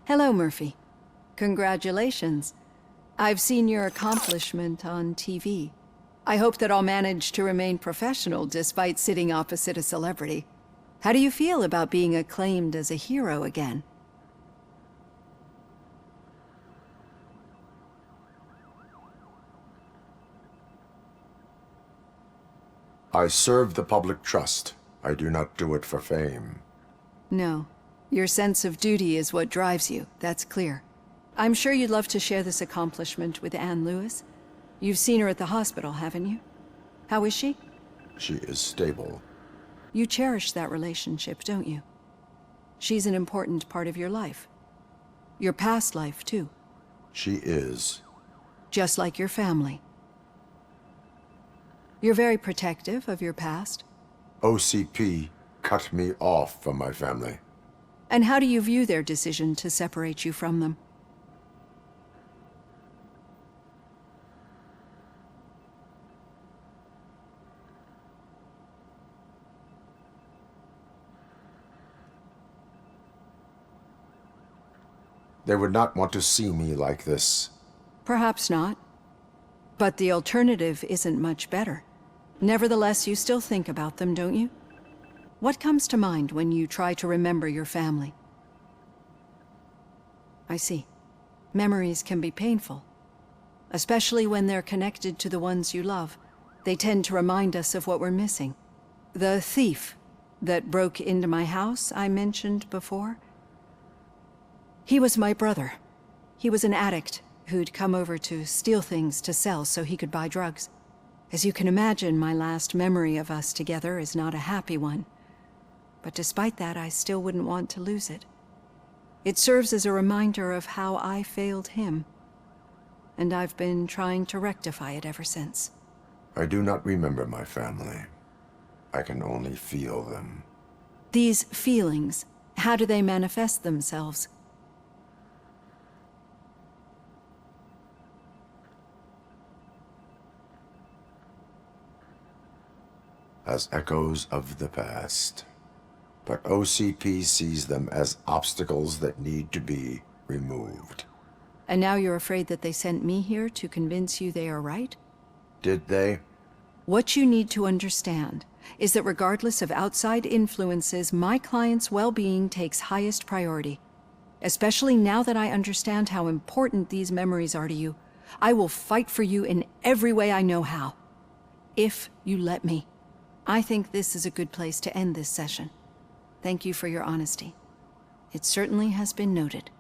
Hello, Murphy. Congratulations. I've seen your accomplishment on TV. I hope that I'll manage to remain professional despite sitting opposite a celebrity. How do you feel about being acclaimed as a hero again? I serve the public trust. I do not do it for fame. No. Your sense of duty is what drives you, that's clear. I'm sure you'd love to share this accomplishment with Anne Lewis. You've seen her at the hospital, haven't you? How is she? She is stable. You cherish that relationship, don't you? She's an important part of your life. Your past life, too. She is. Just like your family. You're very protective of your past. OCP cut me off from my family. And how do you view their decision to separate you from them? They would not want to see me like this. Perhaps not. But the alternative isn't much better. Nevertheless, you still think about them, don't you? What comes to mind when you try to remember your family? I see. Memories can be painful, especially when they're connected to the ones you love. They tend to remind us of what we're missing. The thief that broke into my house I mentioned before, he was my brother. He was an addict who'd come over to steal things to sell so he could buy drugs. As you can imagine, my last memory of us together is not a happy one. But despite that, I still wouldn't want to lose it. It serves as a reminder of how I failed him. And I've been trying to rectify it ever since. I do not remember my family. I can only feel them. These feelings, how do they manifest themselves? As echoes of the past. But OCP sees them as obstacles that need to be removed. And now you're afraid that they sent me here to convince you they are right? Did they? What you need to understand is that regardless of outside influences, my client's well-being takes highest priority. Especially now that I understand how important these memories are to you, I will fight for you in every way I know how. If you let me. I think this is a good place to end this session. Thank you for your honesty. It certainly has been noted.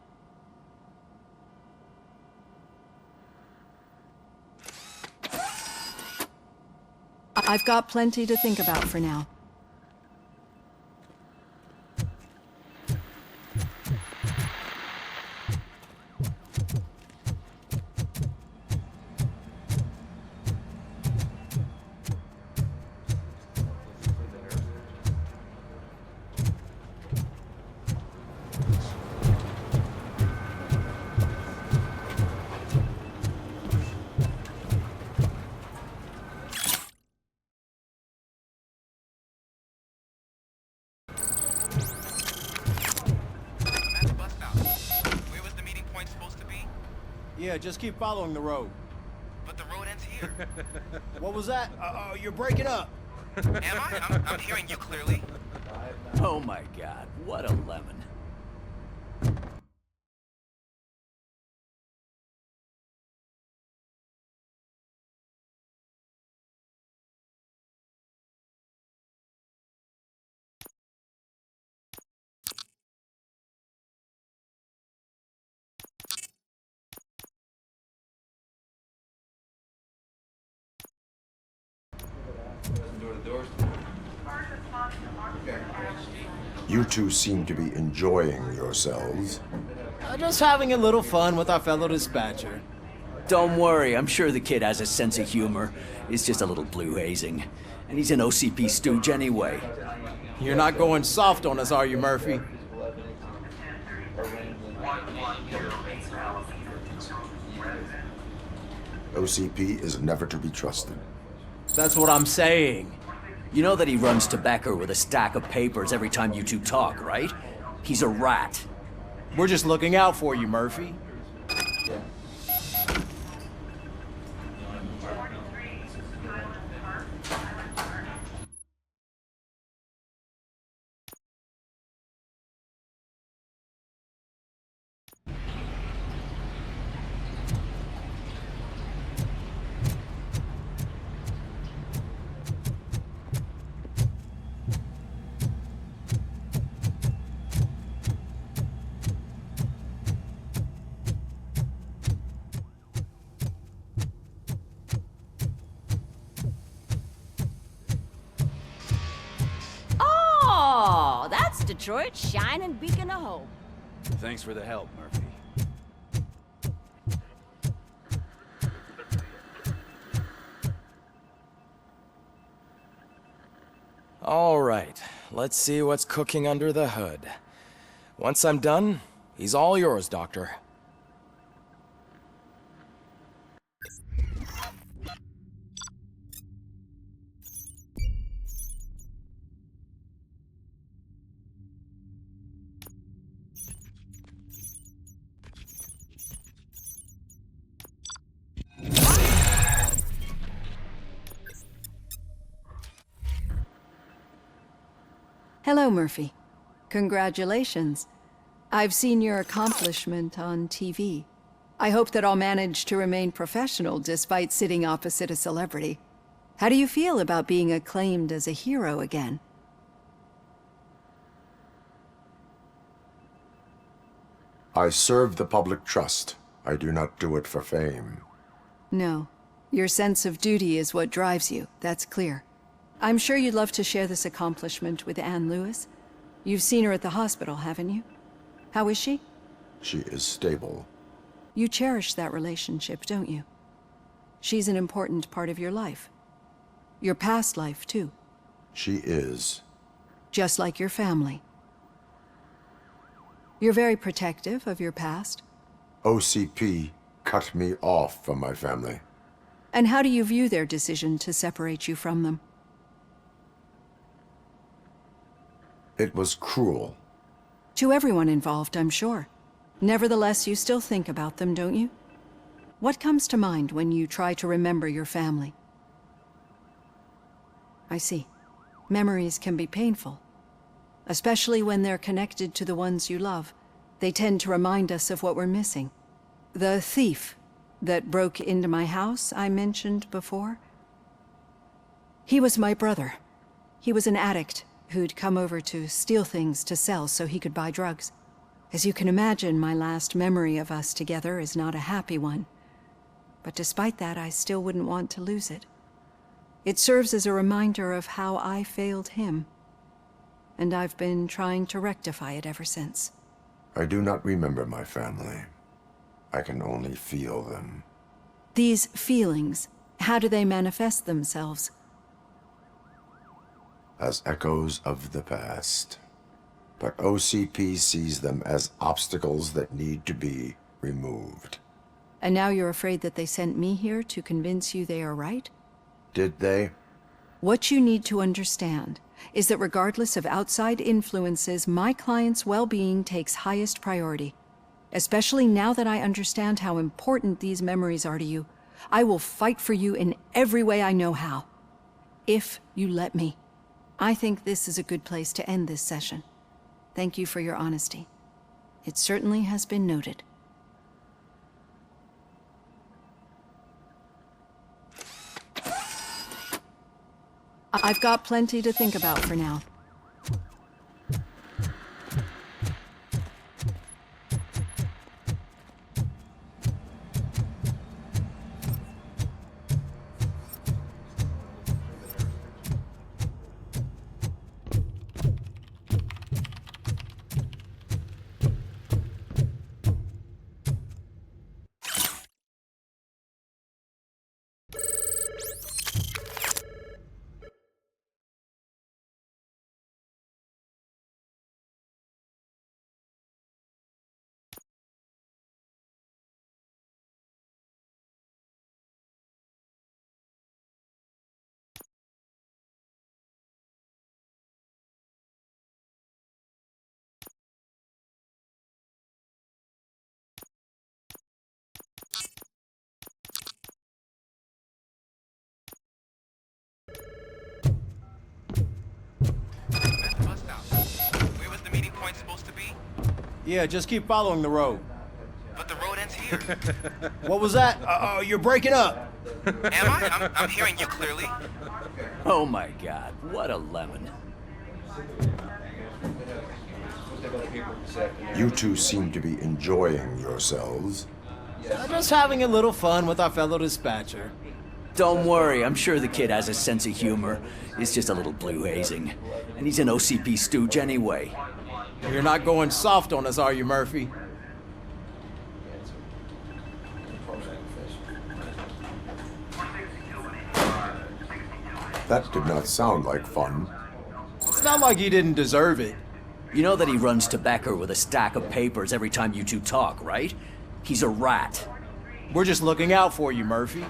I've got plenty to think about for now. Yeah, just keep following the road. But the road ends here. What was that? You're breaking up. Am I? I'm hearing you clearly. Oh my God, what a lemon. You two seem to be enjoying yourselves. Just having a little fun with our fellow dispatcher. Don't worry, I'm sure the kid has a sense of humor. It's just a little blue hazing. And he's an OCP stooge anyway. You're not going soft on us, are you, Murphy? OCP is never to be trusted. That's what I'm saying. You know that he runs tobacco with a stack of papers every time you two talk, right? He's a rat. We're just looking out for you, Murphy. Oh, that's Detroit's shining beacon of hope. Thanks for the help, Murphy. All right, let's see what's cooking under the hood. Once I'm done, he's all yours, Doctor. Hello, Murphy. Congratulations. I've seen your accomplishment on TV. I hope that I'll manage to remain professional despite sitting opposite a celebrity. How do you feel about being acclaimed as a hero again? I serve the public trust. I do not do it for fame. No. Your sense of duty is what drives you, that's clear. I'm sure you'd love to share this accomplishment with Anne Lewis. You've seen her at the hospital, haven't you? How is she? She is stable. You cherish that relationship, don't you? She's an important part of your life. Your past life, too. She is. Just like your family. You're very protective of your past. OCP cut me off from my family. And how do you view their decision to separate you from them? It was cruel. To everyone involved, I'm sure. Nevertheless, you still think about them, don't you? What comes to mind when you try to remember your family? I see. Memories can be painful, especially when they're connected to the ones you love. They tend to remind us of what we're missing. The thief that broke into my house I mentioned before, he was my brother. He was an addict who'd come over to steal things to sell so he could buy drugs. As you can imagine, my last memory of us together is not a happy one. But despite that, I still wouldn't want to lose it. It serves as a reminder of how I failed him. And I've been trying to rectify it ever since. I do not remember my family. I can only feel them. These feelings, how do they manifest themselves? As echoes of the past. But OCP sees them as obstacles that need to be removed. And now you're afraid that they sent me here to convince you they are right? Did they? What you need to understand is that regardless of outside influences, my client's well-being takes highest priority. Especially now that I understand how important these memories are to you, I will fight for you in every way I know how. If you let me. I think this is a good place to end this session. Thank you for your honesty. It certainly has been noted. I've got plenty to think about for now. Yeah, just keep following the road. But the road ends here. What was that? You're breaking up. Am I? I'm hearing you clearly. Oh my god, what a lemon. You two seem to be enjoying yourselves. Just having a little fun with our fellow dispatcher. Don't worry, I'm sure the kid has a sense of humor. He's just a little blue hazing. And he's an OCP stooge anyway. You're not going soft on us, are you, Murphy? That did not sound like fun. It's not like you didn't deserve it. You know that he runs to Becker with a stack of papers every time you two talk, right? He's a rat. We're just looking out for you, Murphy.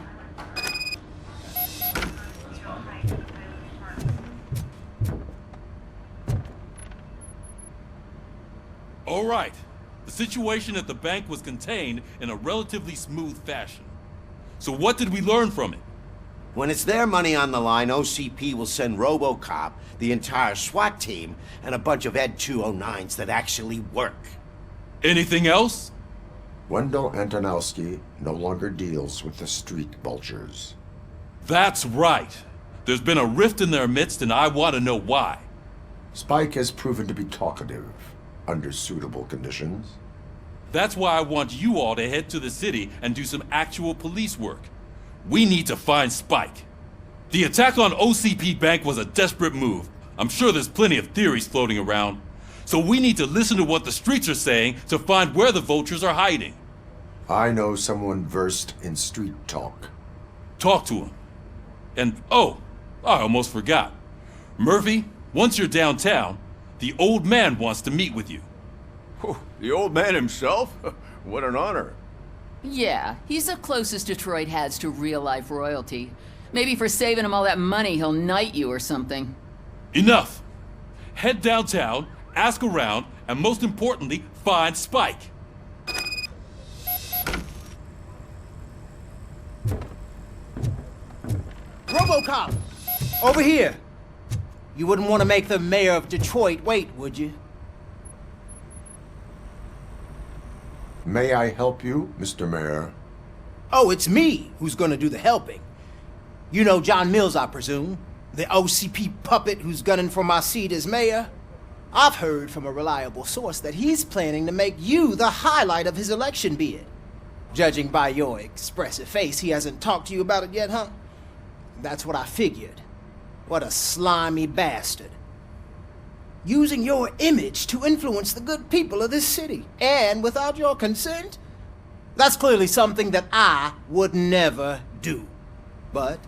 All right. The situation at the bank was contained in a relatively smooth fashion. So what did we learn from it? When it's their money on the line, OCP will send Robocop, the entire SWAT team, and a bunch of Ed 209s that actually work. Anything else? Wendell Antonowski no longer deals with the street vultures. That's right. There's been a rift in their midst, and I want to know why. Spike has proven to be talkative under suitable conditions. That's why I want you all to head to the city and do some actual police work. We need to find Spike. The attack on OCP Bank was a desperate move. I'm sure there's plenty of theories floating around. So we need to listen to what the streets are saying to find where the vultures are hiding. I know someone versed in street talk. Talk to him. And oh, I almost forgot. Murphy, once you're downtown, the old man wants to meet with you. The old man himself? What an honor. Yeah, he's the closest Detroit has to real-life royalty. Maybe for saving him all that money, he'll knight you or something. Enough! Head downtown, ask around, and most importantly, find Spike. Robocop! Over here! You wouldn't want to make the mayor of Detroit wait, would you? May I help you, Mr. Mayor? Oh, it's me who's gonna do the helping. You know John Mills, I presume? The OCP puppet who's gunning for my seat as mayor? I've heard from a reliable source that he's planning to make you the highlight of his election bid. Judging by your expressive face, he hasn't talked to you about it yet, huh? That's what I figured. What a slimy bastard. Using your image to influence the good people of this city, and without your consent? That's clearly something that I would never do. But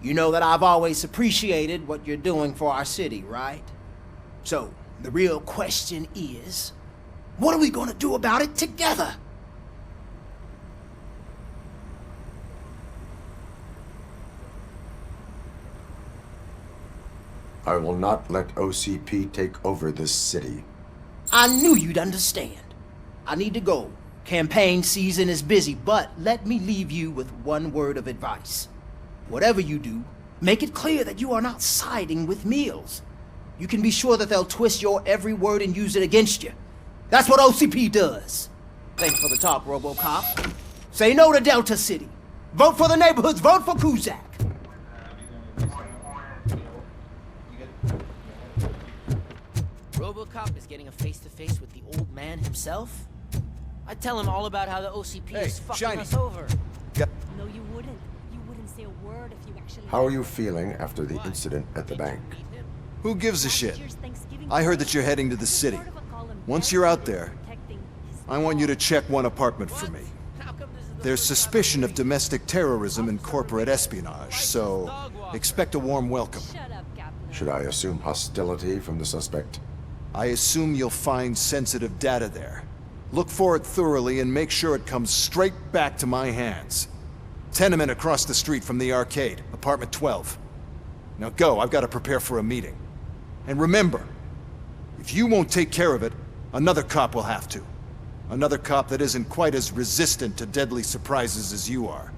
you know that I've always appreciated what you're doing for our city, right? So, the real question is, what are we gonna do about it together? I will not let OCP take over this city. I knew you'd understand. I need to go. Campaign season is busy, but let me leave you with one word of advice. Whatever you do, make it clear that you are not siding with Mills. You can be sure that they'll twist your every word and use it against you. That's what OCP does. Thanks for the talk, Robocop. Say no to Delta City. Vote for the neighborhoods. Vote for Kuzak. Robocop is getting a face-to-face with the old man himself? I'd tell him all about how the OCP is fucking us over. No, you wouldn't. You wouldn't say a word if you actually... How are you feeling after the incident at the bank? Who gives a shit? I heard that you're heading to the city. Once you're out there, I want you to check one apartment for me. There's suspicion of domestic terrorism and corporate espionage, so expect a warm welcome. Should I assume hostility from the suspect? I assume you'll find sensitive data there. Look for it thoroughly and make sure it comes straight back to my hands. Tenement across the street from the arcade, apartment 12. Now go, I've got to prepare for a meeting. And remember, if you won't take care of it, another cop will have to. Another cop that isn't quite as resistant to deadly surprises as you are.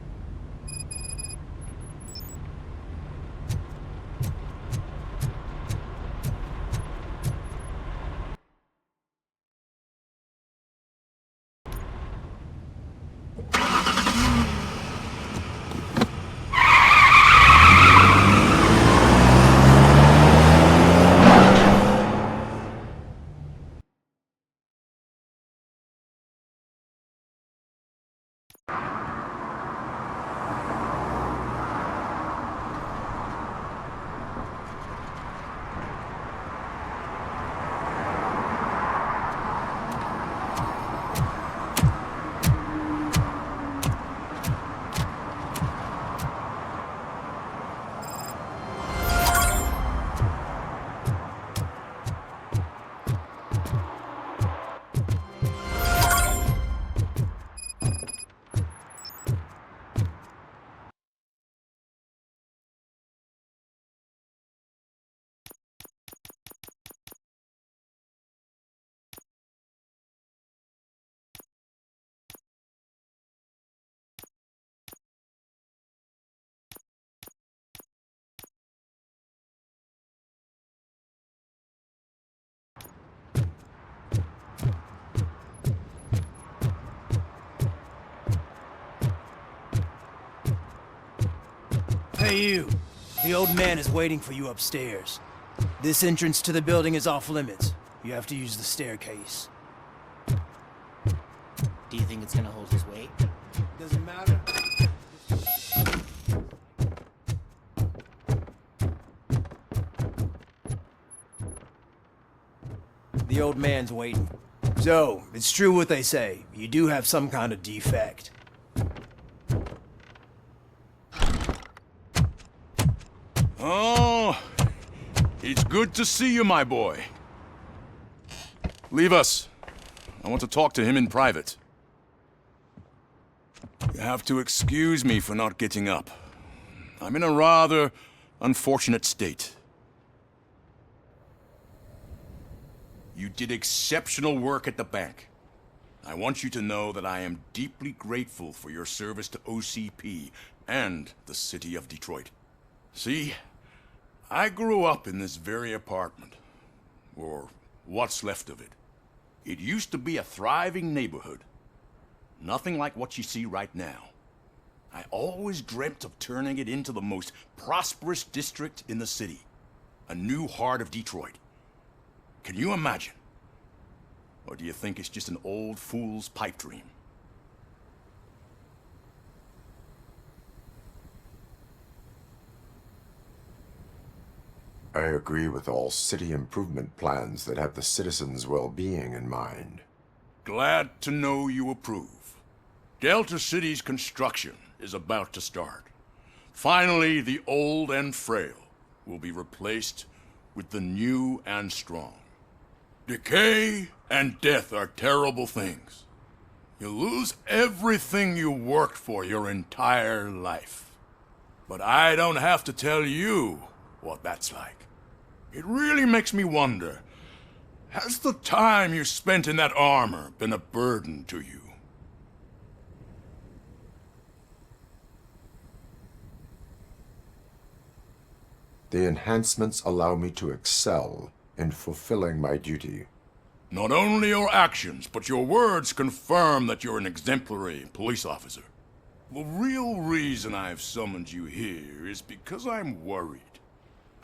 Hey, you. The old man is waiting for you upstairs. This entrance to the building is off limits. You have to use the staircase. Do you think it's gonna hold his weight? Doesn't matter. The old man's waiting. So, it's true what they say. You do have some kind of defect. Oh, it's good to see you, my boy. Leave us. I want to talk to him in private. You have to excuse me for not getting up. I'm in a rather unfortunate state. You did exceptional work at the bank. I want you to know that I am deeply grateful for your service to OCP and the city of Detroit. See, I grew up in this very apartment, or what's left of it. It used to be a thriving neighborhood. Nothing like what you see right now. I always dreamt of turning it into the most prosperous district in the city. A new heart of Detroit. Can you imagine? Or do you think it's just an old fool's pipe dream? I agree with all city improvement plans that have the citizens' well-being in mind. Glad to know you approve. Delta City's construction is about to start. Finally, the old and frail will be replaced with the new and strong. Decay and death are terrible things. You lose everything you worked for your entire life. But I don't have to tell you what that's like. It really makes me wonder, has the time you spent in that armor been a burden to you? The enhancements allow me to excel in fulfilling my duty. Not only your actions, but your words confirm that you're an exemplary police officer. The real reason I've summoned you here is because I'm worried.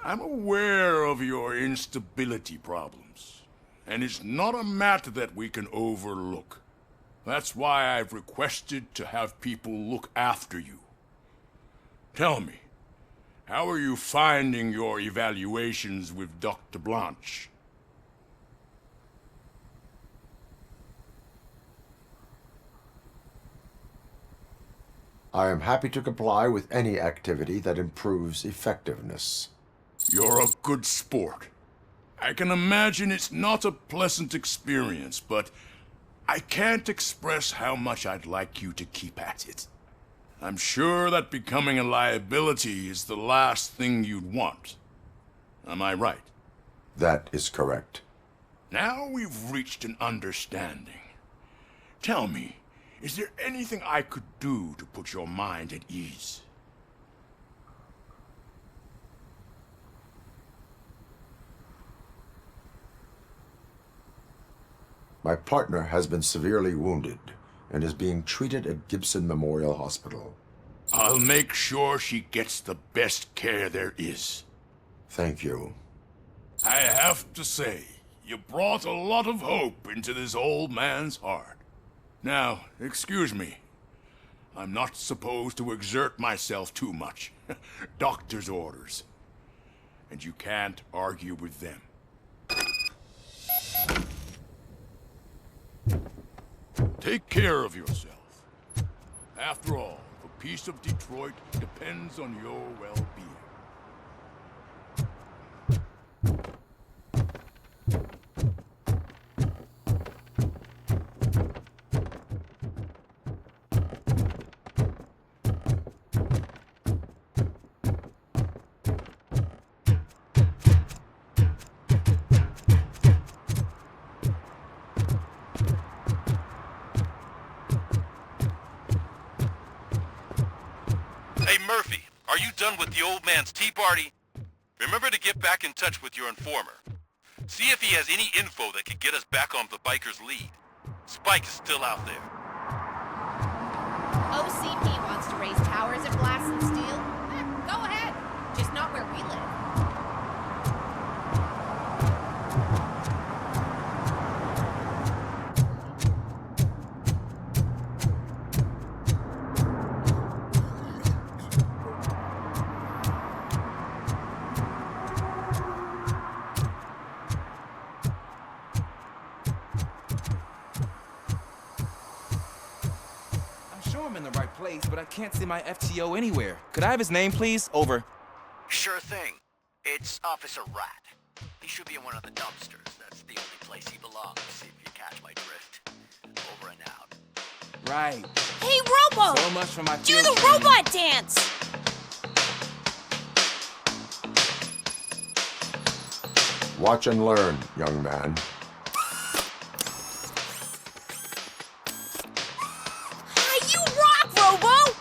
I'm aware of your instability problems, and it's not a matter that we can overlook. That's why I've requested to have people look after you. Tell me, how are you finding your evaluations with Dr. Blanche? I am happy to comply with any activity that improves effectiveness. You're a good sport. I can imagine it's not a pleasant experience, but I can't express how much I'd like you to keep at it. I'm sure that becoming a liability is the last thing you'd want. Am I right? That is correct. Now we've reached an understanding. Tell me, is there anything I could do to put your mind at ease? My partner has been severely wounded and is being treated at Gibson Memorial Hospital. I'll make sure she gets the best care there is. Thank you. I have to say, you brought a lot of hope into this old man's heart. Now, excuse me. I'm not supposed to exert myself too much. Doctor's orders. And you can't argue with them. Take care of yourself. After all, the peace of Detroit depends on your well-being. Hey, Murphy, are you done with the old man's tea party? Remember to get back in touch with your informer. See if he has any info that could get us back on the biker's lead. Spike is still out there. OCP wants to raise towers at Glass and Steel? Go ahead. I'm in the right place, but I can't see my FTO anywhere. Could I have his name, please? Over. Sure thing. It's Officer Rat. He should be in one of the dumpsters. That's the only place he belongs, if you catch my drift. Over and out. Right. Hey, Robo! So much for my Do field the training. robot dance! Watch and learn, young man. You rock, Robo!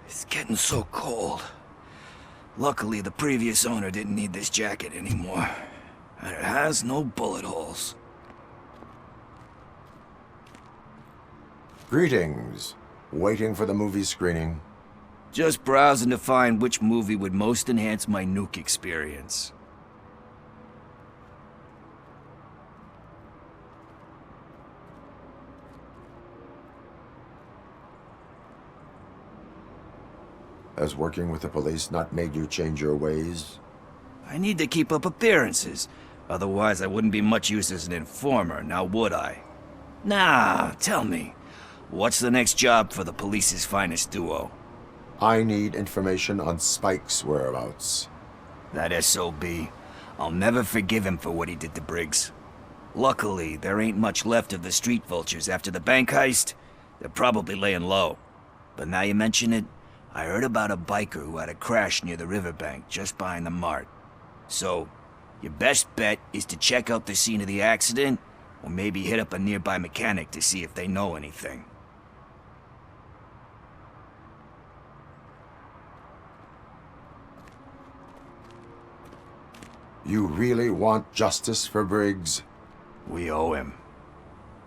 It's getting so cold. Luckily, the previous owner didn't need this jacket anymore. And it has no bullet holes. Greetings. Waiting for the movie screening. Just browsing to find which movie would most enhance my nuke experience. Has working with the police not made you change your ways? I need to keep up appearances. Otherwise, I wouldn't be much use as an informer, now would I? Nah, tell me. What's the next job for the police's finest duo? I need information on Spike's whereabouts. That SOB. I'll never forgive him for what he did to Briggs. Luckily, there ain't much left of the street vultures after the bank heist. They're probably laying low. But now you mention it, I heard about a biker who had a crash near the riverbank just behind the mart. So, your best bet is to check out the scene of the accident, or maybe hit up a nearby mechanic to see if they know anything. You really want justice for Briggs? We owe him.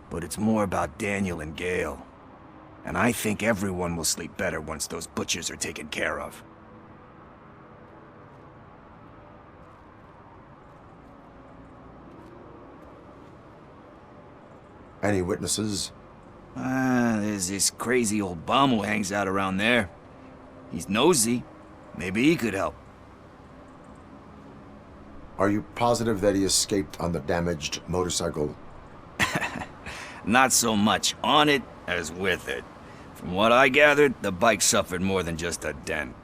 But it's more about Daniel and Gale. And I think everyone will sleep better once those butchers are taken care of. Any witnesses? There's this crazy old bum who hangs out around there. He's nosy. Maybe he could help. Are you positive that he escaped on the damaged motorcycle? Not so much on it as with it. From what I gathered, the bike suffered more than just a dent.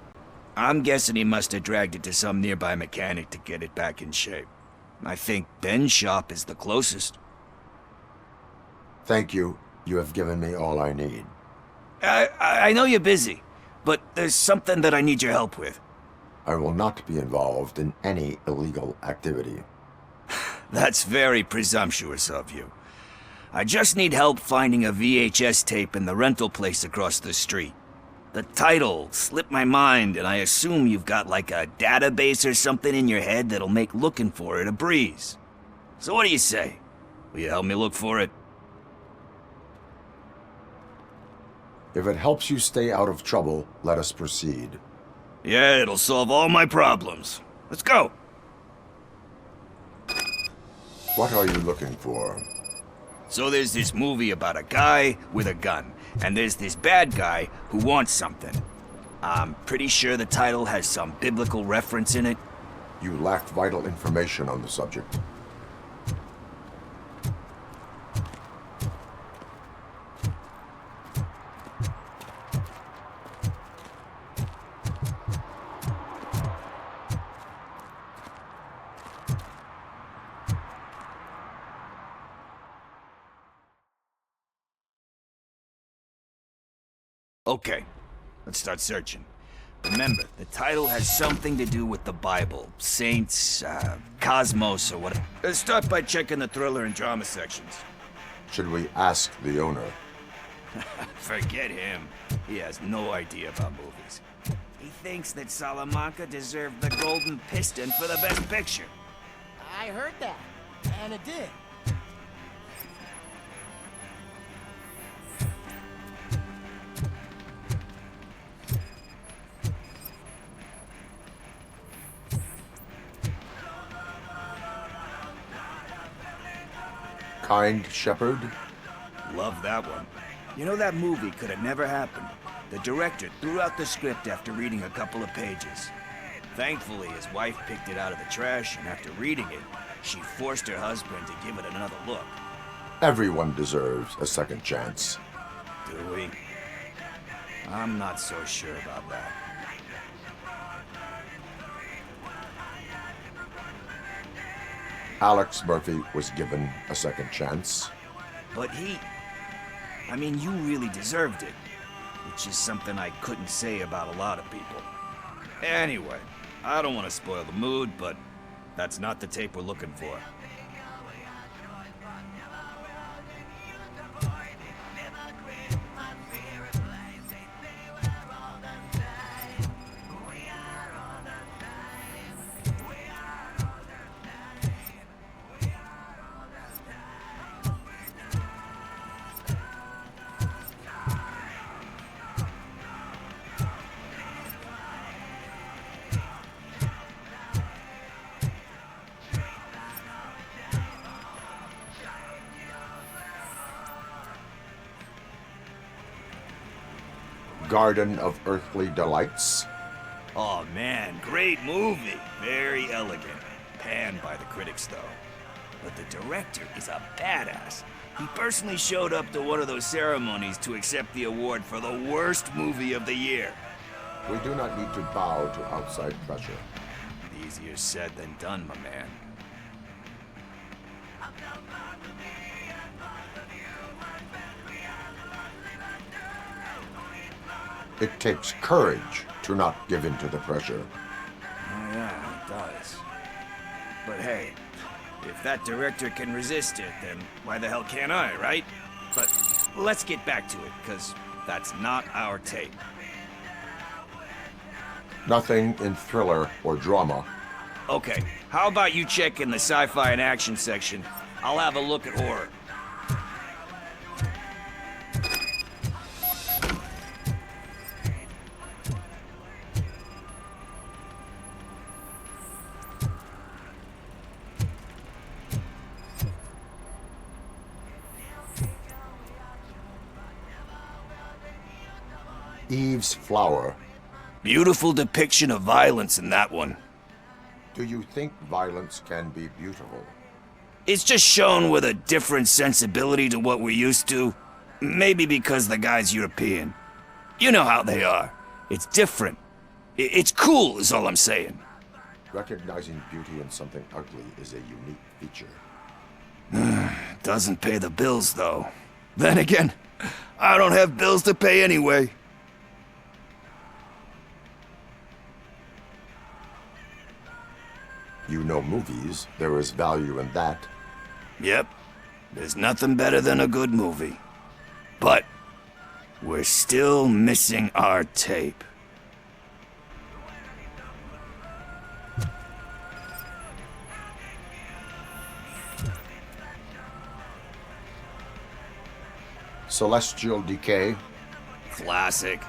I'm guessing he must have dragged it to some nearby mechanic to get it back in shape. I think Ben's shop is the closest. Thank you. You have given me all I need. I know you're busy, but there's something that I need your help with. I will not be involved in any illegal activity. That's very presumptuous of you. I just need help finding a VHS tape in the rental place across the street. The title slipped my mind, and I assume you've got like a database or something in your head that'll make looking for it a breeze. So what do you say? Will you help me look for it? If it helps you stay out of trouble, let us proceed. Yeah, it'll solve all my problems. Let's go! What are you looking for? So there's this movie about a guy with a gun, and there's this bad guy who wants something. I'm pretty sure the title has some biblical reference in it. You lack vital information on the subject. Okay, let's start searching. Remember, the title has something to do with the Bible, saints, cosmos, or whatever. Let's start by checking the thriller and drama sections. Should we ask the owner? Forget him. He has no idea about movies. He thinks that Salamanca deserved the Golden Piston for the Best Picture. I heard that, and it did. kind shepherd? Love that one. You know, that movie could have never happened. The director threw out the script after reading a couple of pages. Thankfully, his wife picked it out of the trash, and after reading it, she forced her husband to give it another look. Everyone deserves a second chance. Do we? I'm not so sure about that. Alex Murphy was given a second chance. But I mean, you really deserved it. Which is something I couldn't say about a lot of people. Anyway, I don't want to spoil the mood, but that's not the tape we're looking for. Garden of Earthly Delights. Oh man, great movie. Very elegant. Panned by the critics though. But the director is a badass. He personally showed up to one of those ceremonies to accept the award for the worst movie of the year. We do not need to bow to outside pressure. Easier said than done, my man. It takes courage to not give in to the pressure. Oh yeah, it does. But hey, if that director can resist it, then why the hell can't I, right? But let's get back to it, because that's not our tape. Nothing in thriller or drama. Okay, how about you check in the sci-fi and action section? I'll have a look at horror. Eve's Flower. Beautiful depiction of violence in that one. Do you think violence can be beautiful? It's just shown with a different sensibility to what we're used to. Maybe because the guy's European. You know how they are. It's different. It's cool is all I'm saying. Recognizing beauty in something ugly is a unique feature. Doesn't pay the bills, though. Then again, I don't have bills to pay anyway. You know movies. There is value in that. Yep. There's nothing better than a good movie. But we're still missing our tape. Celestial Decay. Classic.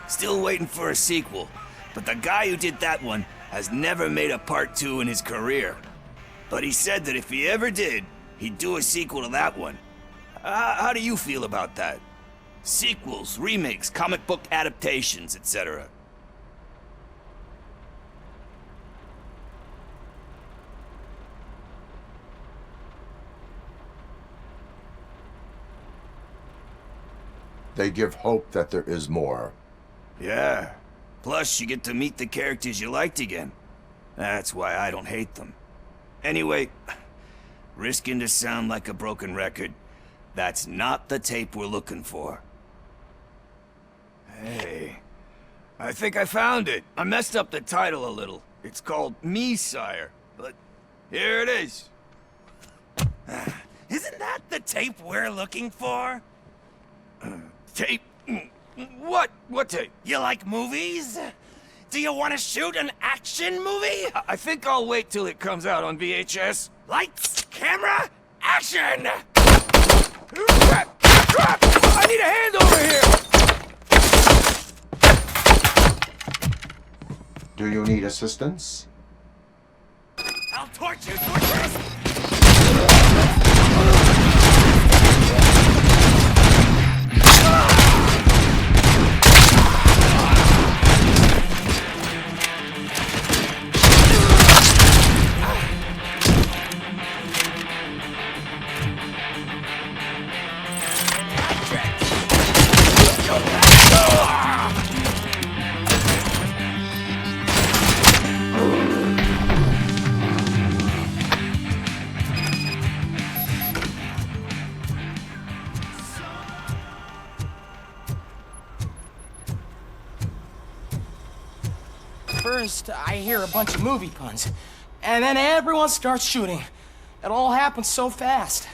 Still waiting for a sequel. But the guy who did that one has never made a part 2 in his career. But he said that if he ever did, he'd do a sequel to that one. How do you feel about that? Sequels, remakes, comic book adaptations, etc. They give hope that there is more. Yeah. Plus, you get to meet the characters you liked again. That's why I don't hate them. Anyway, risking to sound like a broken record, that's not the tape we're looking for. Hey, I think I found it. I messed up the title a little. It's called Me, Sire, but here it is. Isn't that the tape we're looking for? Tape? What? What tape? You like movies? Do you want to shoot an action movie? I think I'll wait till it comes out on VHS. Lights, camera, action! Crap! Crap! I need a hand over here! Do you need assistance? I'll torch you, torturous! First, I hear a bunch of movie puns, and then everyone starts shooting. It all happens so fast.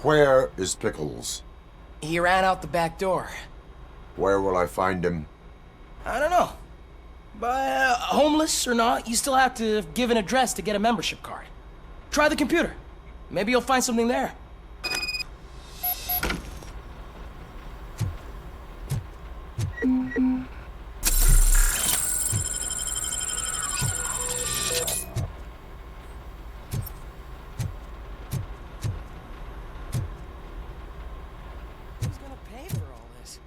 Where is Pickles? He ran out the back door. Where will I find him? I don't know. But homeless or not, you still have to give an address to get a membership card. Try the computer. Maybe you'll find something there. Who's gonna pay for all this?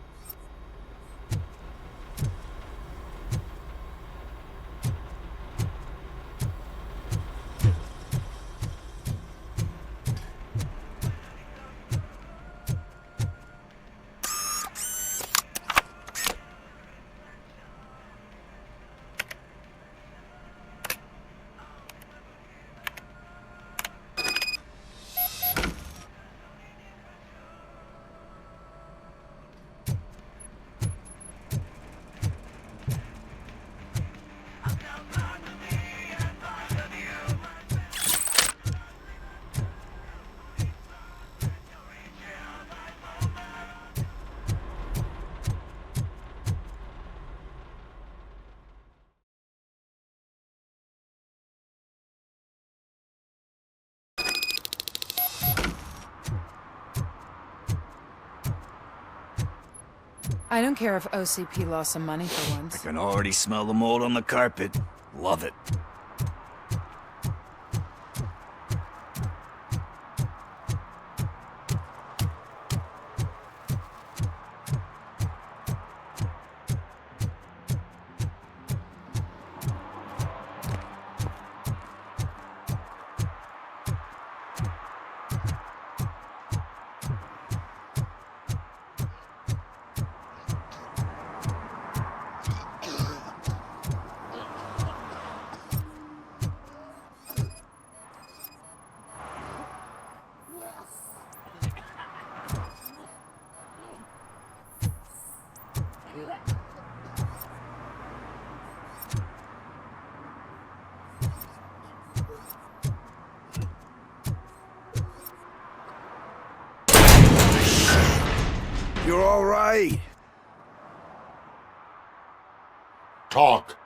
I don't care if OCP lost some money for I once. can already smell the mold on the carpet. Love it. You're all right. Talk.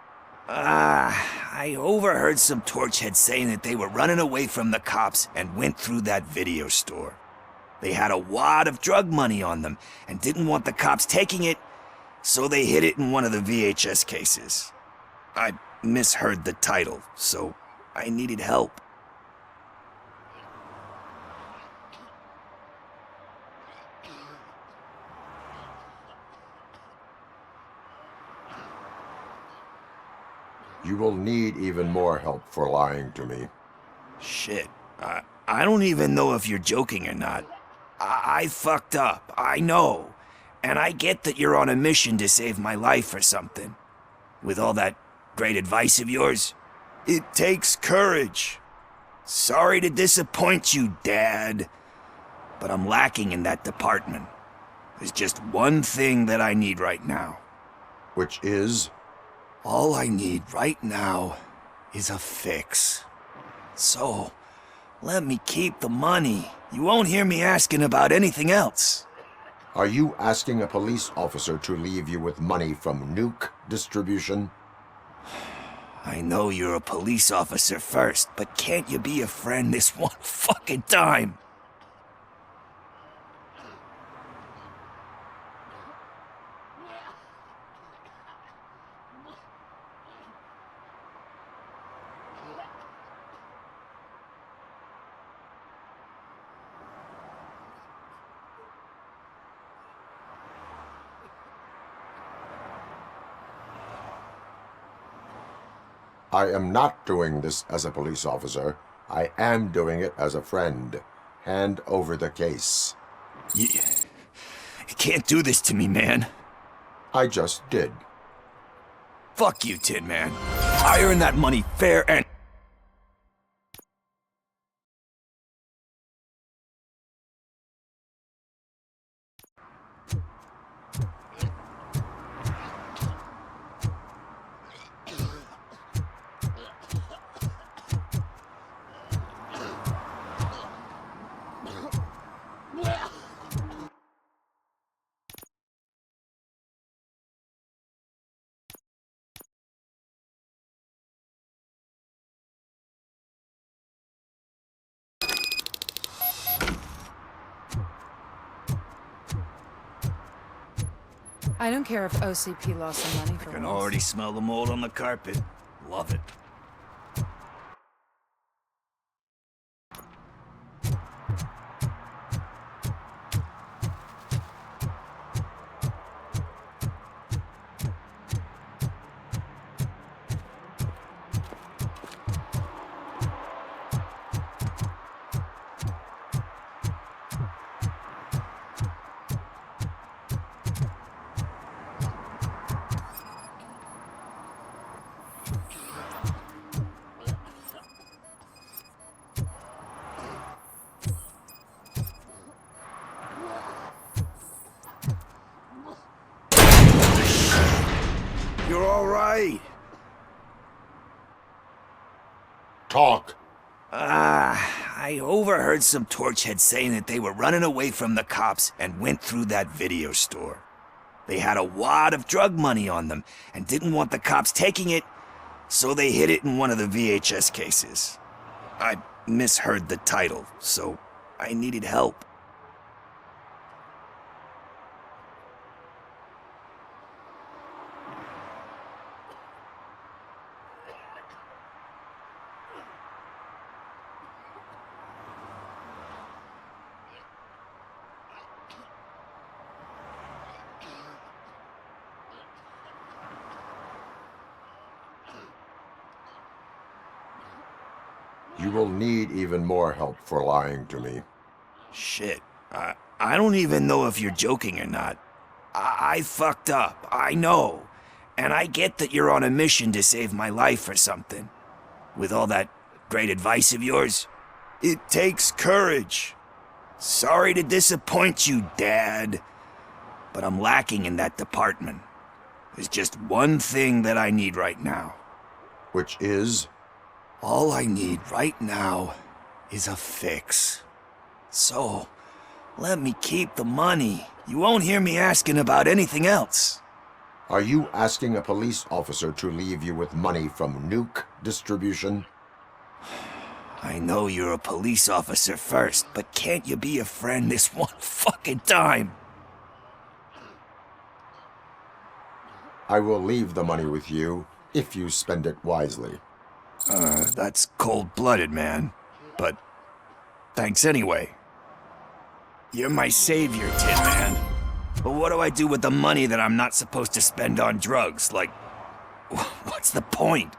I overheard some torchheads saying that they were running away from the cops and went through that video store. They had a wad of drug money on them and didn't want the cops taking it, so they hid it in one of the VHS cases. I misheard the title, so I needed help. You will need even more help for lying to me. Shit. I don't even know if you're joking or not. I fucked up, I know. And I get that you're on a mission to save my life or something. With all that great advice of yours, it takes courage. Sorry to disappoint you, Dad. But I'm lacking in that department. There's just one thing that I need right now. Which is? All I need right now is a fix. So, let me keep the money. You won't hear me asking about anything else. Are you asking a police officer to leave you with money from nuke distribution? I know you're a police officer first, but can't you be a friend this one fucking time? I am not doing this as a police officer. I am doing it as a friend. Hand over the case. You can't do this to me, man. I just did. Fuck you, Tin Man. I earned that money fair and I don't care if OCP lost some money for I can once. already smell the mold on the carpet. Love it. You're all right. Talk. I overheard some torchheads saying that they were running away from the cops and went through that video store. They had a wad of drug money on them and didn't want the cops taking it, so they hid it in one of the VHS cases. I misheard the title, so I needed help. You will need even more help for lying to me. Shit, I don't even know if you're joking or not. I fucked up, I know. And I get that you're on a mission to save my life or something. With all that great advice of yours, it takes courage. Sorry to disappoint you, Dad. But I'm lacking in that department. There's just one thing that I need right now. Which is? All I need right now is a fix. So, let me keep the money. You won't hear me asking about anything else. Are you asking a police officer to leave you with money from nuke distribution? I know you're a police officer first, but can't you be a friend this one fucking time? I will leave the money with you if you spend it wisely. That's cold-blooded, man. But thanks anyway. You're my savior, Tin Man. But what do I do with the money that I'm not supposed to spend on drugs? Like, what's the point?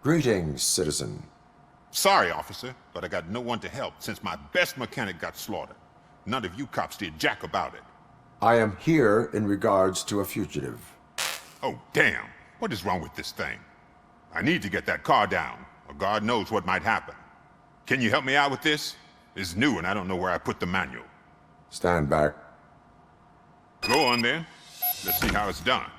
Greetings, citizen. Sorry, officer, but I got no one to help since my best mechanic got slaughtered. None of you cops did jack about it. I am here in regards to a fugitive. Oh, damn. What is wrong with this thing? I need to get that car down, or God knows what might happen. Can you help me out with this? It's new and I don't know where I put the manual. Stand back. Go on then. Let's see how it's done.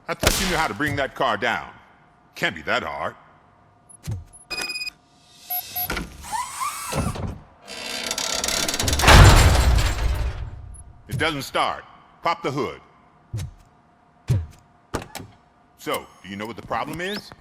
I thought you knew how to bring that car down. Can't be that hard. It doesn't start. Pop the hood. So, do you know what the problem is?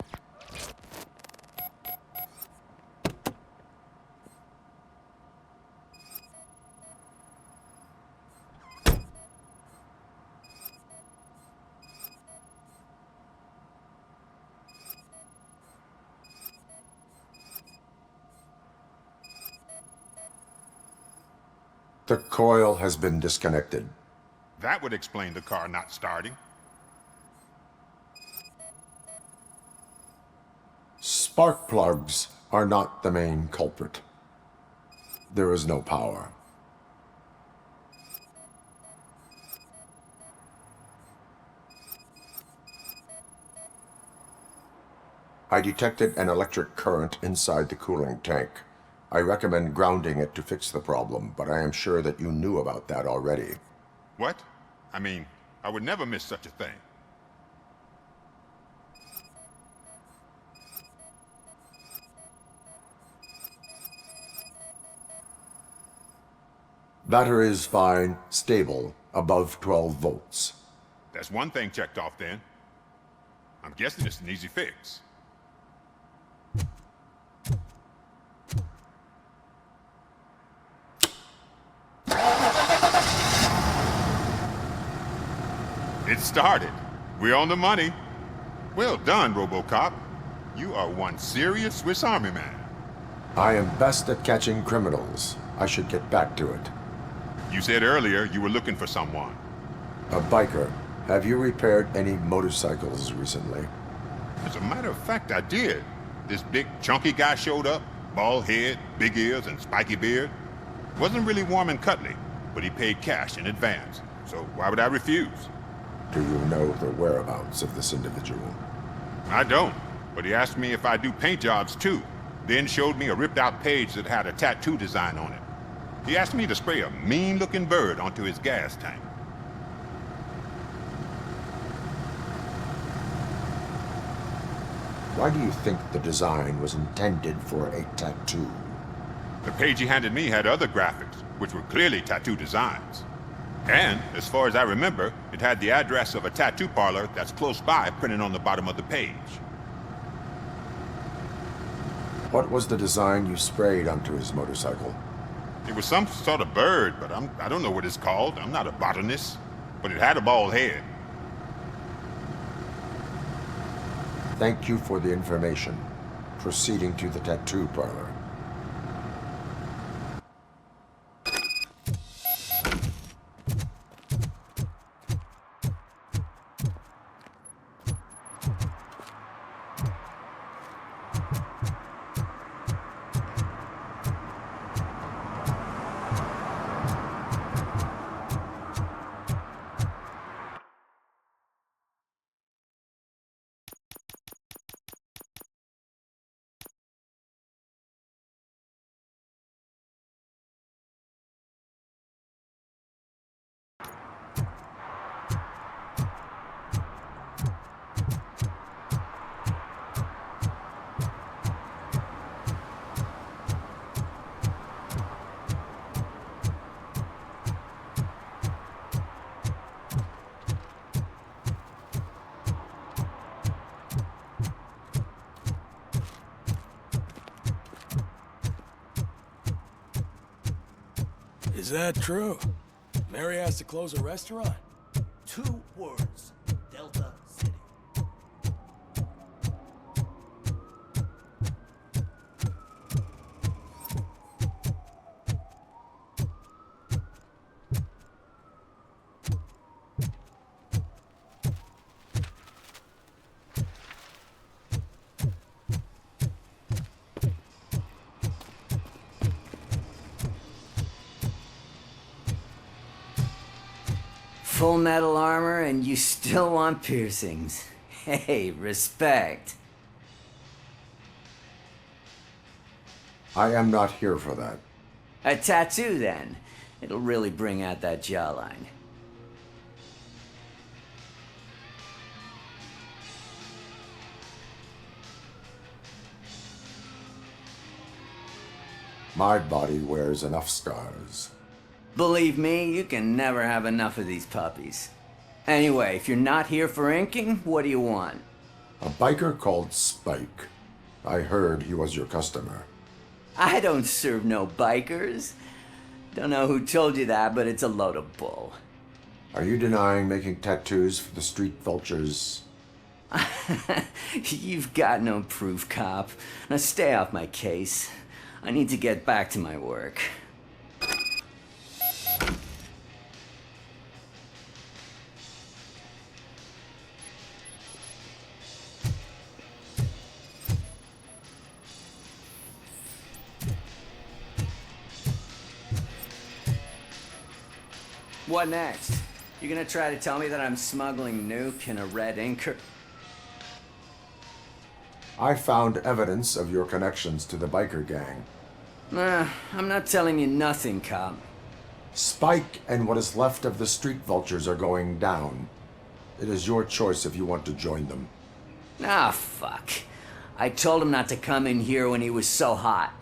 The coil has been disconnected. That would explain the car not starting. Spark plugs are not the main culprit. There is no power. I detected an electric current inside the cooling tank. I recommend grounding it to fix the problem, but I am sure that you knew about that already. What? I mean, I would never miss such a thing. Battery is fine, stable, above 12 volts. That's one thing checked off then. I'm guessing it's an easy fix. It started. We're on the money. Well done, Robocop. You are one serious Swiss Army man. I am best at catching criminals. I should get back to it. You said earlier you were looking for someone. A biker. Have you repaired any motorcycles recently? As a matter of fact, I did. This big, chunky guy showed up. Bald head, big ears, and spiky beard. Wasn't really warm and cuddly, but he paid cash in advance. So why would I refuse? Do you know the whereabouts of this individual? I don't, but he asked me if I do paint jobs too. Then showed me a ripped-out page that had a tattoo design on it. He asked me to spray a mean-looking bird onto his gas tank. Why do you think the design was intended for a tattoo? The page he handed me had other graphics, which were clearly tattoo designs. And, as far as I remember, it had the address of a tattoo parlor that's close by printed on the bottom of the page. What was the design you sprayed onto his motorcycle? It was some sort of bird, but I don't know what it's called. I'm not a botanist. But it had a bald head. Thank you for the information. Proceeding to the tattoo parlor. Is that true? Mary has to close a restaurant? 2 words. Delta City. Full metal armor and you still want piercings. Hey, respect. I am not here for that. A tattoo, then. It'll really bring out that jawline. My body wears enough scars. Believe me, you can never have enough of these puppies. Anyway, if you're not here for inking, what do you want? A biker called Spike. I heard he was your customer. I don't serve no bikers. Don't know who told you that, but it's a load of bull. Are you denying making tattoos for the street vultures? You've got no proof, cop. Now stay off my case. I need to get back to my work. What next? You gonna try to tell me that I'm smuggling nuke in a red inker? I found evidence of your connections to the biker gang. I'm not telling you nothing, cop. Spike and what is left of the street vultures are going down. It is your choice if you want to join them. Ah, fuck. I told him not to come in here when he was so hot.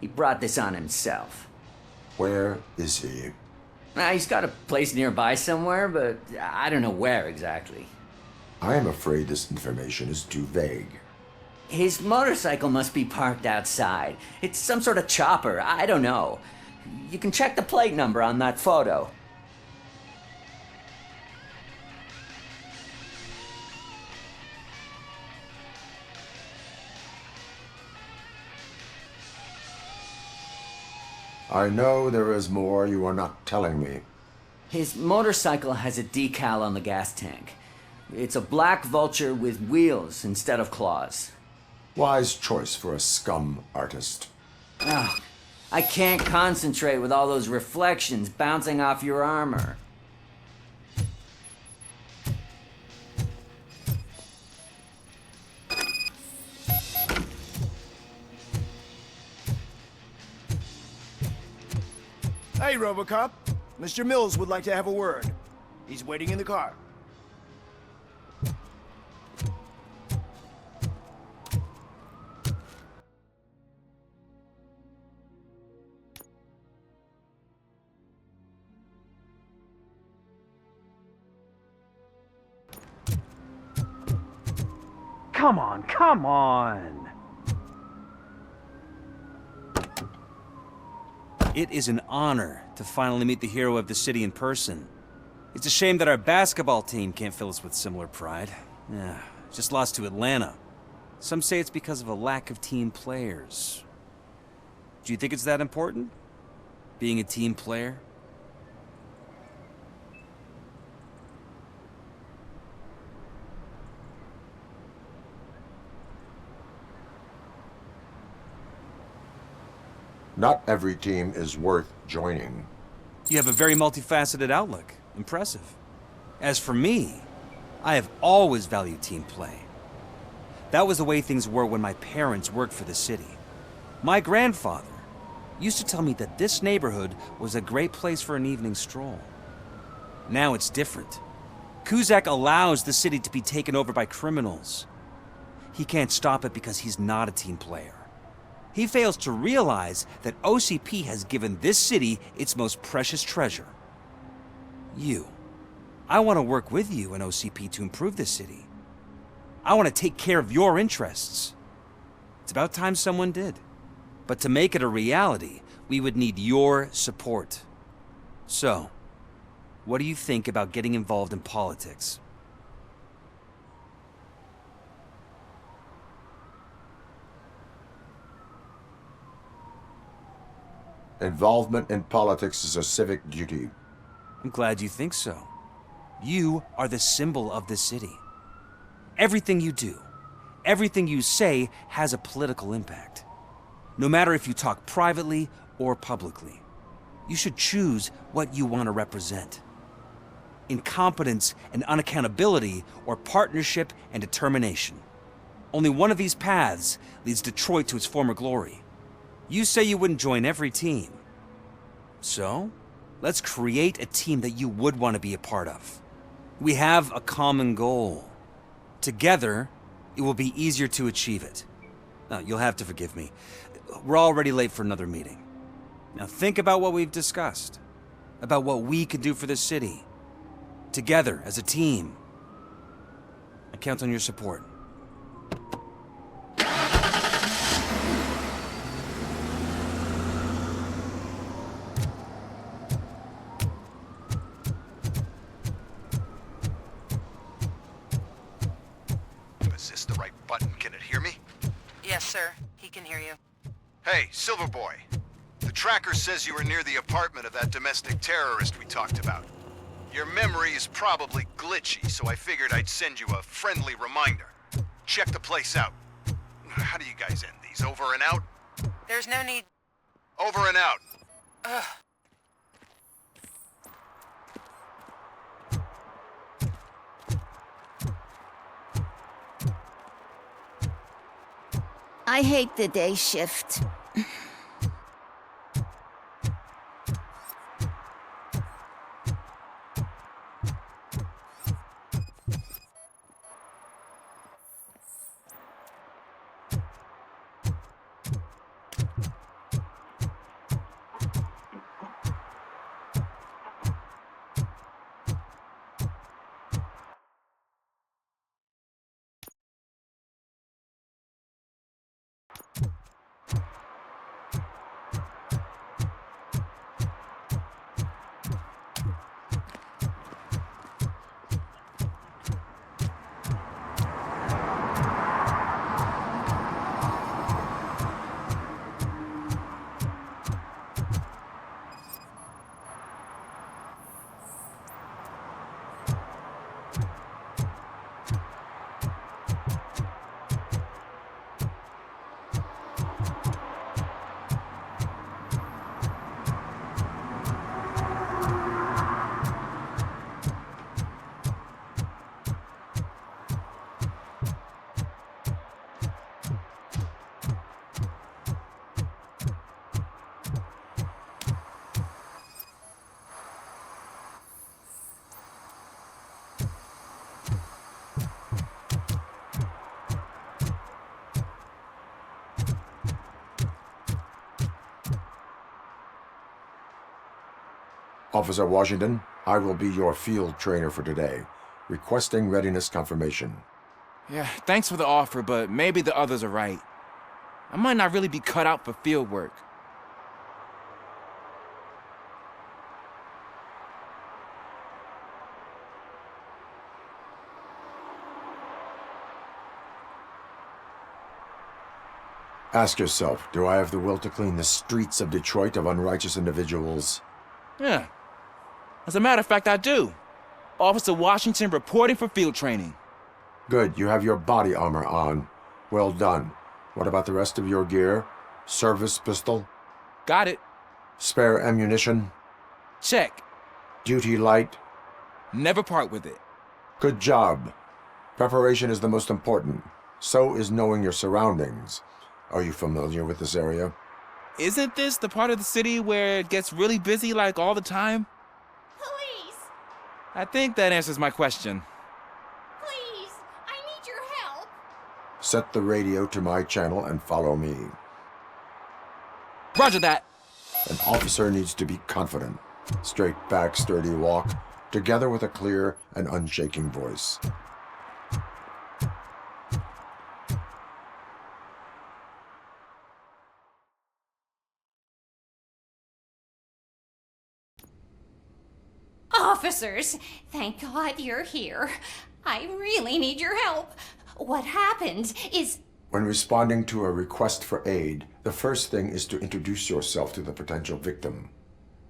He brought this on himself. Where is he? He's got a place nearby somewhere, but I don't know where exactly. I am afraid this information is too vague. His motorcycle must be parked outside. It's some sort of chopper. I don't know. You can check the plate number on that photo. I know there is more you are not telling me. His motorcycle has a decal on the gas tank. It's a black Vulture with wheels instead of claws. Wise choice for a scum artist. Ah, I can't concentrate with all those reflections bouncing off your armor. Hey, Robocop. Mr. Mills would like to have a word. He's waiting in the car. Come on, come on! It is an honor to finally meet the hero of the city in person. It's a shame that our basketball team can't fill us with similar pride. Yeah, just lost to Atlanta. Some say it's because of a lack of team players. Do you think it's that important? Being a team player? Not every team is worth joining. You have a very multifaceted outlook. Impressive. As for me, I have always valued team play. That was the way things were when my parents worked for the city. My grandfather used to tell me that this neighborhood was a great place for an evening stroll. Now it's different. Cusack allows the city to be taken over by criminals. He can't stop it because he's not a team player. He fails to realize that OCP has given this city its most precious treasure. You. I want to work with you and OCP to improve this city. I want to take care of your interests. It's about time someone did. But to make it a reality, we would need your support. So, what do you think about getting involved in politics? Involvement in politics is a civic duty. I'm glad you think so. You are the symbol of the city. Everything you do, everything you say has a political impact. No matter if you talk privately or publicly, you should choose what you want to represent. Incompetence and unaccountability, or partnership and determination. Only one of these paths leads Detroit to its former glory. You say you wouldn't join every team. So, let's create a team that you would want to be a part of. We have a common goal. Together, it will be easier to achieve it. Now, you'll have to forgive me. We're already late for another meeting. Now think about what we've discussed. About what we can do for this city. Together, as a team. I count on your support. Is this the right button? Can it hear me? Yes, sir. He can hear you. Hey, Silverboy. The tracker says you were near the apartment of that domestic terrorist we talked about. Your memory is probably glitchy, so I figured I'd send you a friendly reminder. Check the place out. How do you guys end these? Over and out? There's no need. Over and out. Ugh. I hate the day shift. Officer Washington, I will be your field trainer for today. Requesting readiness confirmation. Yeah, thanks for the offer, but maybe the others are right. I might not really be cut out for field work. Ask yourself, do I have the will to clean the streets of Detroit of unrighteous individuals? Yeah. As a matter of fact, I do. Officer Washington reporting for field training. Good, you have your body armor on. Well done. What about the rest of your gear? Service pistol? Got it. Spare ammunition? Check. Duty light? Never part with it. Good job. Preparation is the most important. So is knowing your surroundings. Are you familiar with this area? Isn't this the part of the city where it gets really busy like all the time? Police! I think that answers my question. Please! I need your help! Set the radio to my channel and follow me. Roger that! An officer needs to be confident. Straight back, sturdy walk, together with a clear and unshaking voice. Officers, thank God you're here. I really need your help. What happened is... When responding to a request for aid, the first thing is to introduce yourself to the potential victim.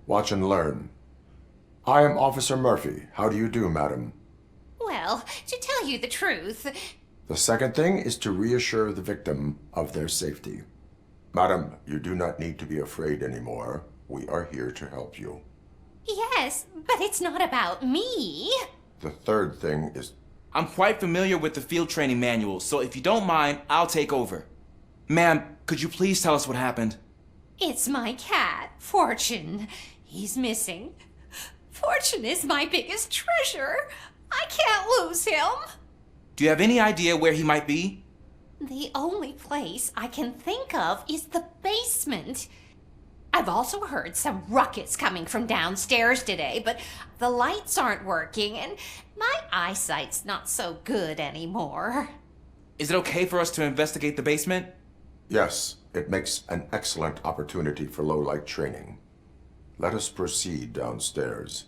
Watch and learn. I am Officer Murphy. How do you do, madam? Well, to tell you the truth... The second thing is to reassure the victim of their safety. Madam, you do not need to be afraid anymore. We are here to help you. Yes, but it's not about me. The third thing is... I'm quite familiar with the field training manual, so if you don't mind, I'll take over. Ma'am, could you please tell us what happened? It's my cat, Fortune. He's missing. Fortune is my biggest treasure. I can't lose him. Do you have any idea where he might be? The only place I can think of is the basement. I've also heard some ruckus coming from downstairs today, but the lights aren't working and my eyesight's not so good anymore. Is it okay for us to investigate the basement? Yes, it makes an excellent opportunity for low-light training. Let us proceed downstairs.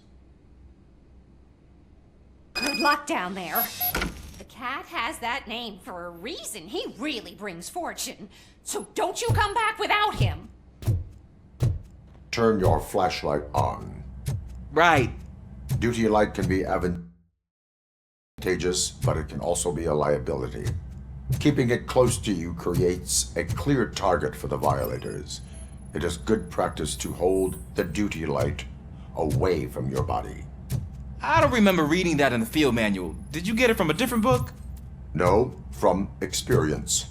Good luck down there. The cat has that name for a reason. He really brings fortune. So don't you come back without him. Turn your flashlight on. Right. Duty light can be advantageous, but it can also be a liability. Keeping it close to you creates a clear target for the violators. It is good practice to hold the duty light away from your body. I don't remember reading that in the field manual. Did you get it from a different book? No, from experience.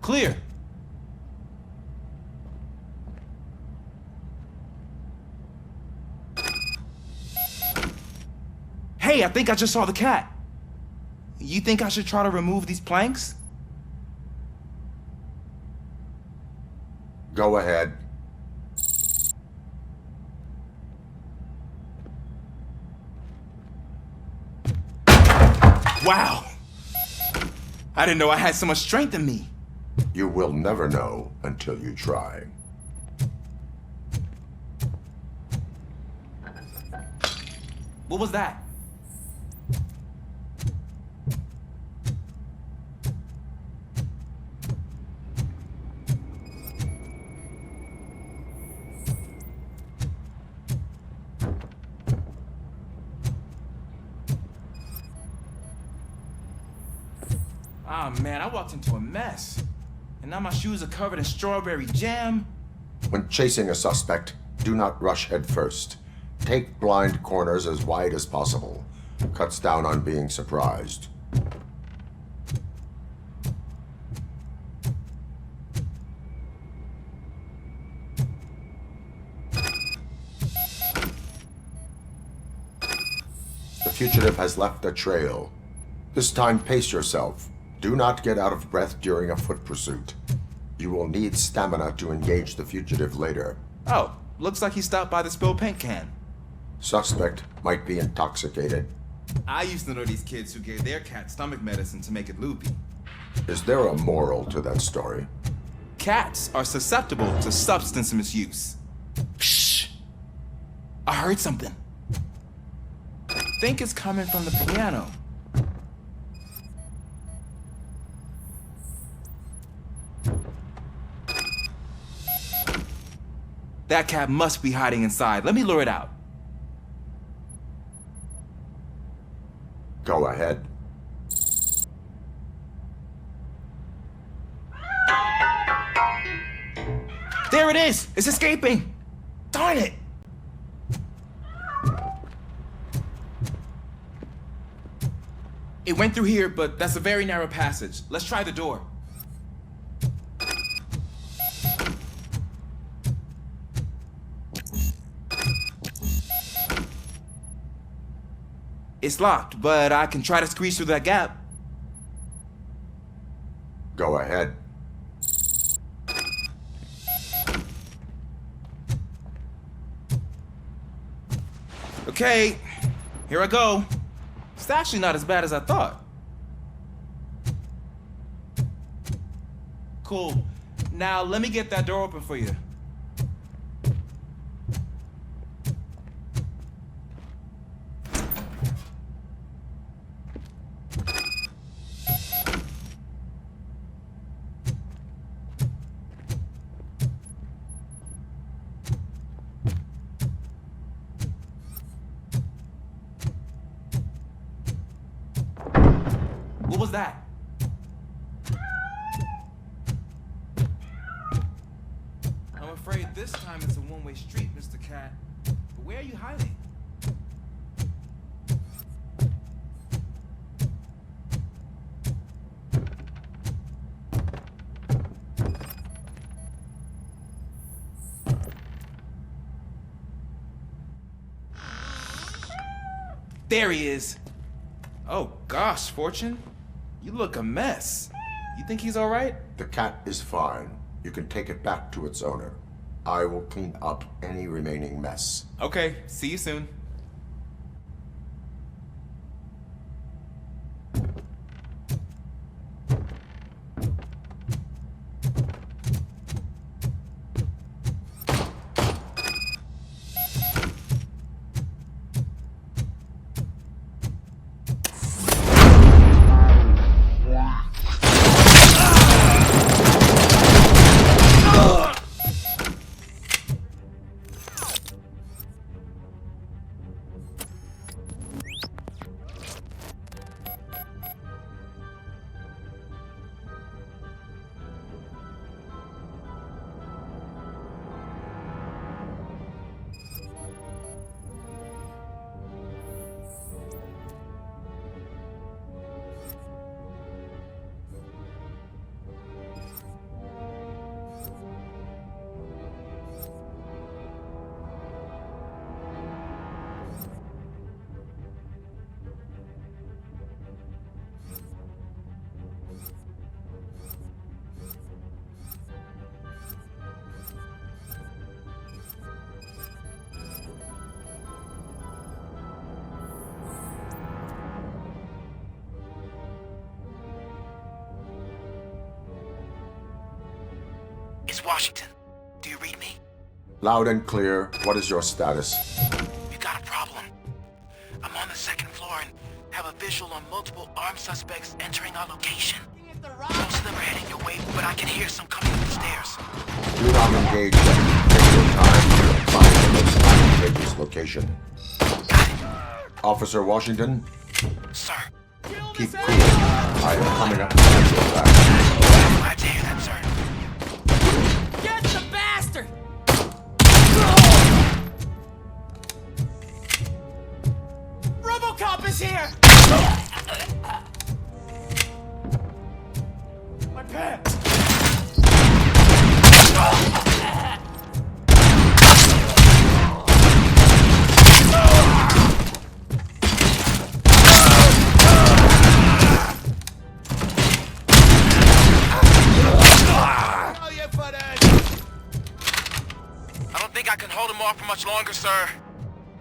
Clear. Hey, I think I just saw the cat. You think I should try to remove these planks? Go ahead. Wow! I didn't know I had so much strength in me. You will never know until you try. What was that? Ah, man, I walked into a mess. And now my shoes are covered in strawberry jam. When chasing a suspect, do not rush head first. Take blind corners as wide as possible. Cuts down on being surprised. The fugitive has left a trail. This time, pace yourself. Do not get out of breath during a foot pursuit. You will need stamina to engage the fugitive later. Oh, looks like he stopped by the spilled paint can. Suspect might be intoxicated. I used to know these kids who gave their cat stomach medicine to make it loopy. Is there a moral to that story? Cats are susceptible to substance misuse. Shh! I heard something. I think it's coming from the piano. That cat must be hiding inside. Let me lure it out. Go ahead. There it is! It's escaping! Darn it! It went through here, but that's a very narrow passage. Let's try the door. It's locked, but I can try to squeeze through that gap. Go ahead. Okay, here I go. It's actually not as bad as I thought. Cool. Now let me get that door open for you. What was that? I'm afraid this time it's a one-way street, Mr. Cat. But where are you hiding? There he is. Oh gosh, Fortune. You look a mess. You think he's all right? The cat is fine. You can take it back to its owner. I will clean up any remaining mess. Okay, see you soon. Washington. Do you read me? Loud and clear. What is your status? You got a problem. I'm on the second floor and have a visual on multiple armed suspects entering our location. Most of them are heading your way, but I can hear some coming up the stairs. Do not engage them. Take your time to find the most advantageous location. Officer Washington? Sir. Keep cool. I am coming up to get your back. Glad to hear that, sir. Get the bastard! Robocop is here! My pants! I don't think I can hold him off for much longer, sir.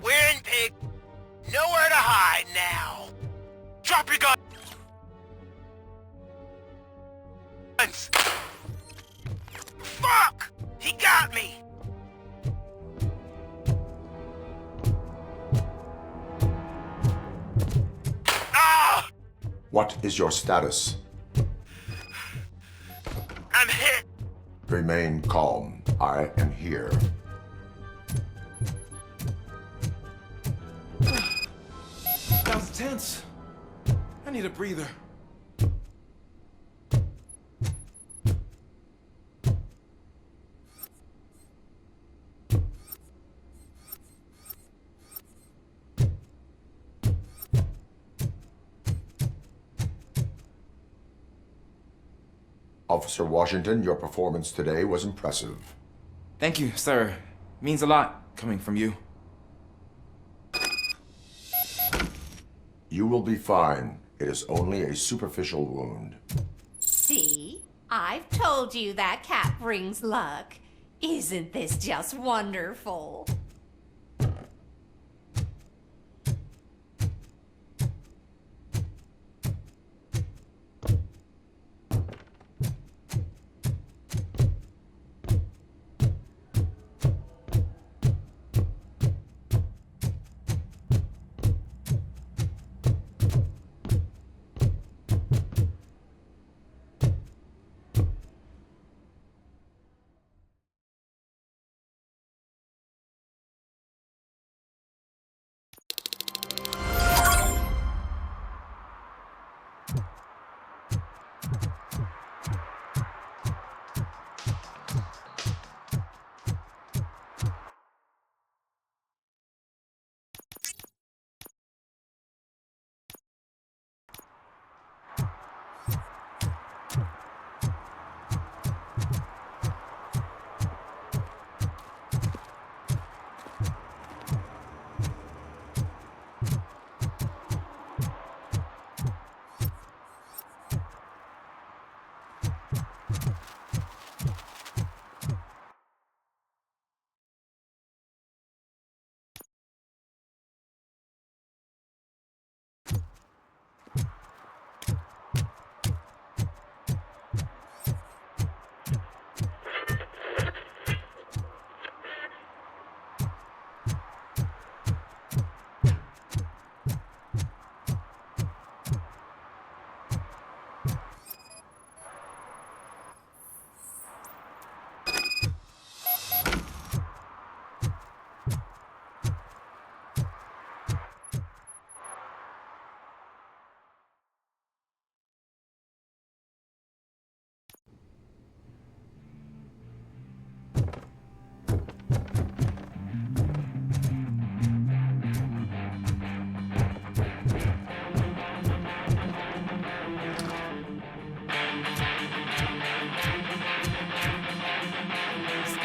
We're in pig. Nowhere to hide now. Drop your gun. Fuck! He got me! Ah! What is your status? I'm hit. Remain calm. I am here. That was tense. I need a breather. Officer Washington, your performance today was impressive. Thank you, sir. Means a lot coming from you. You will be fine. It is only a superficial wound. See? I've told you that cat brings luck. Isn't this just wonderful?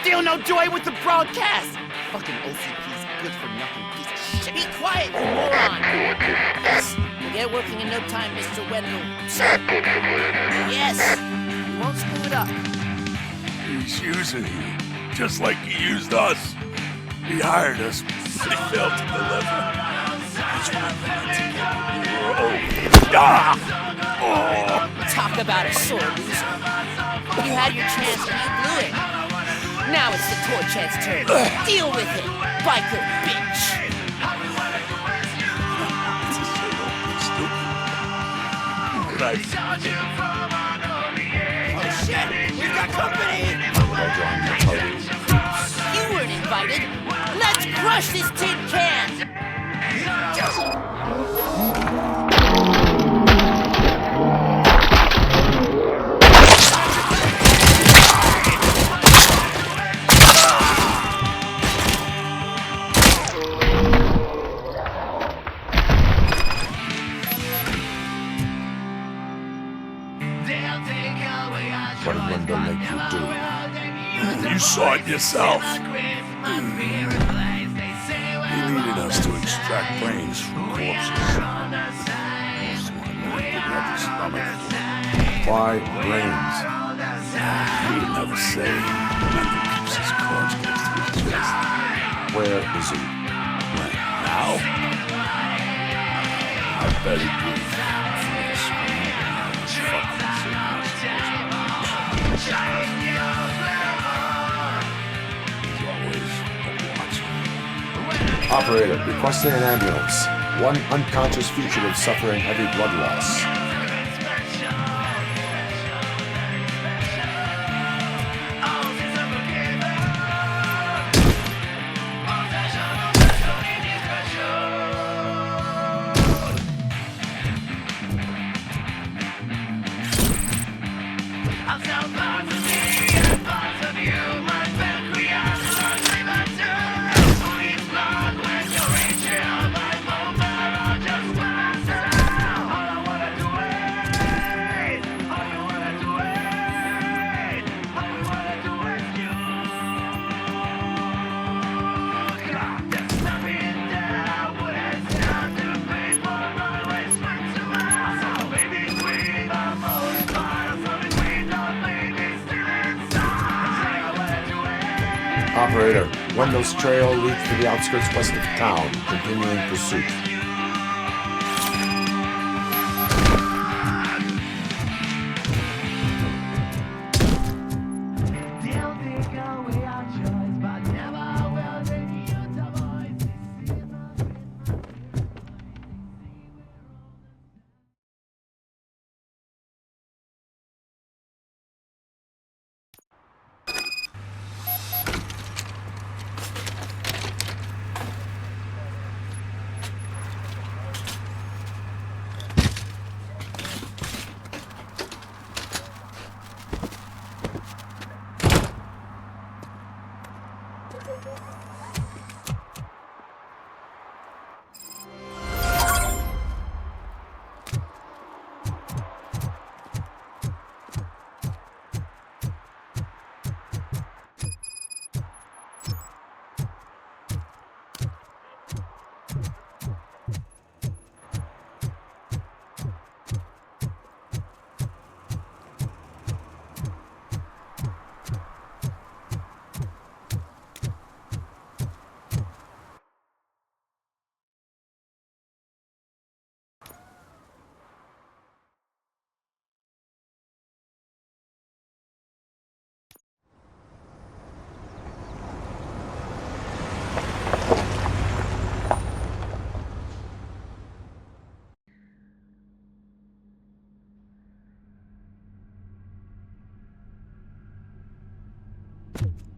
Still no joy with the broadcast! Fucking OCP's good for nothing piece of shit. Be quiet, you moron! Yes, we'll get working in no time, Mr. Wendell. Sir! Yes! You won't screw it up. He's using you, just like he used us. He hired us, but he failed to deliver. That's why we were old. Ah! Talk about a sore loser. You had your chance and you blew it. Now it's the torch head's turn. Deal with it, biker bitch. Oh shit! We've got company! You weren't invited. Let's crush this tin can! What did Wendell make you do? You saw it yourself. He needed us to extract brains from corpses. Why brains? He would never say. Wendell keeps his cards close to his chest. Where is he? Right now? I bet he did. Operator, requesting an ambulance. One unconscious fugitive suffering heavy blood loss. Operator, Wendell's trail leads to the outskirts west of town, continuing pursuit. You